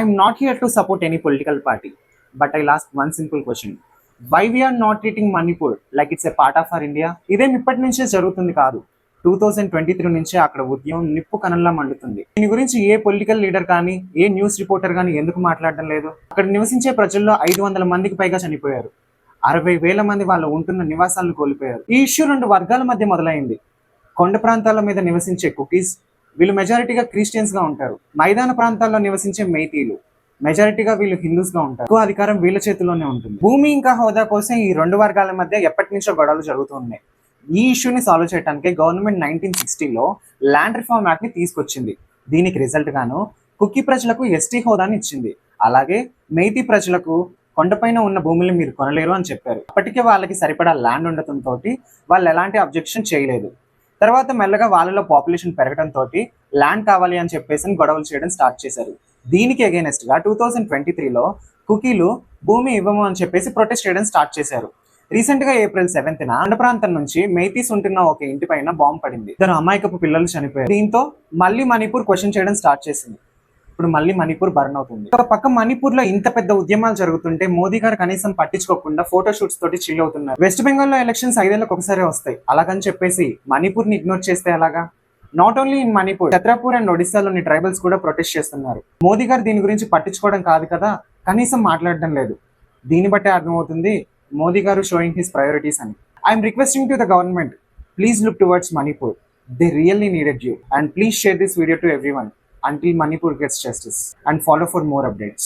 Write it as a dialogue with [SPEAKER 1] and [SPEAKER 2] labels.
[SPEAKER 1] I'm not here to support any political party, but I'll ask one simple question. Why we are not treating Manipur like it's a part of our India? ఇదేం ఇప్పటి నుంచే జరుగుతుంది కాదు. 2023 నుంచే అక్కడ ఉద్యమం నిప్పు కణంలా మండుతుంది. దీని గురించి ఏ పొలిటికల్ లీడర్ కానీ ఏ న్యూస్ రిపోర్టర్ కానీ ఎందుకు మాట్లాడడం లేదు? అక్కడ నివసించే ప్రజల్లో 500 మందికి పైగా చనిపోయారు. 60,000 మంది వాళ్ళు ఉంటున్న నివాసాలను కోల్పోయారు. ఈ ఇష్యూ 2 వర్గాల మధ్య మొదలైంది. కొండ ప్రాంతాల మీద నివసించే కుకీస్, వీళ్ళు మెజారిటీగా క్రిస్టియన్స్ గా ఉంటారు. మైదాన ప్రాంతాల్లో నివసించే మైతీలు, మెజారిటీగా వీళ్ళు హిందూస్ గా ఉంటారు. ఎక్కువ అధికారం వీళ్ళ చేతిలోనే ఉంటుంది. భూమి ఇంకా హోదా కోసం ఈ 2 వర్గాల మధ్య ఎప్పటి నుంచో గొడవలు జరుగుతున్నాయి. ఈ ఇష్యూని సాల్వ్ చేయడానికి గవర్నమెంట్ 1960లో ల్యాండ్ రిఫార్మ్ యాక్ట్ ని తీసుకొచ్చింది. దీనికి రిజల్ట్ గాను కుకీ ప్రజలకు ఎస్టీ హోదాని ఇచ్చింది. అలాగే మైతీ ప్రజలకు కొండపైన ఉన్న భూముల్ని మీరు కొనలేరు అని చెప్పారు. అప్పటికే వాళ్ళకి సరిపడా ల్యాండ్ ఉండటంతో వాళ్ళు ఎలాంటి అబ్జెక్షన్ చేయలేదు. తర్వాత మెల్లగా వాళ్ళలో పాపులేషన్ పెరగడంతో ల్యాండ్ కావాలి అని చెప్పేసి గొడవలు చేయడం స్టార్ట్ చేశారు. దీనికి అగైనెస్ట్ గా 2023లో కుకీలు భూమి ఇవ్వము అని చెప్పేసి ప్రొటెస్ట్ చేయడం స్టార్ట్ చేశారు. రీసెంట్ గా April 7న కొండ ప్రాంతం నుంచి మైతీస్ ఉంటున్న ఒక ఇంటి పైన బాంబు పడింది. ఇద్దరు అమాయకపు పిల్లలు చనిపోయారు. దీంతో మళ్ళీ మణిపూర్ క్వశ్చన్ చేయడం స్టార్ట్ చేసింది. ఇప్పుడు మళ్ళీ మణిపూర్ బర్న్ అవుతుంది. ఒక పక్క మణిపూర్ లో ఇంత పెద్ద ఉద్యమాలు జరుగుతుంటే మోదీ గారు కనీసం పట్టించుకోకుండా ఫోటో షూట్స్ తోటి చిల్ అవుతున్నారు. వెస్ట్ బెంగాల్ లో ఎలక్షన్స్ 5 ఏళ్లకు ఒకసారి వస్తాయి. అలాగని చెప్పేసి మణిపూర్ ని ఇగ్నోర్ చేస్తే ఎలాగా? Not only in Manipur, Chhatrapur and ఒడిశాలోని ట్రైబల్స్ కూడా ప్రొటెస్ట్ చేస్తున్నారు. మోదీ గారు దీని గురించి పట్టించుకోవడం కాదు కదా, కనీసం మాట్లాడడం లేదు. దీన్ని బట్టే అర్థమవుతుంది మోదీ గారు షోయింగ్ హిస్ ప్రయారిటీస్ అని. I'm requesting to the government, please look towards Manipur. They really needed you, and please share this video to everyone until Manipur gets justice, and follow for more updates.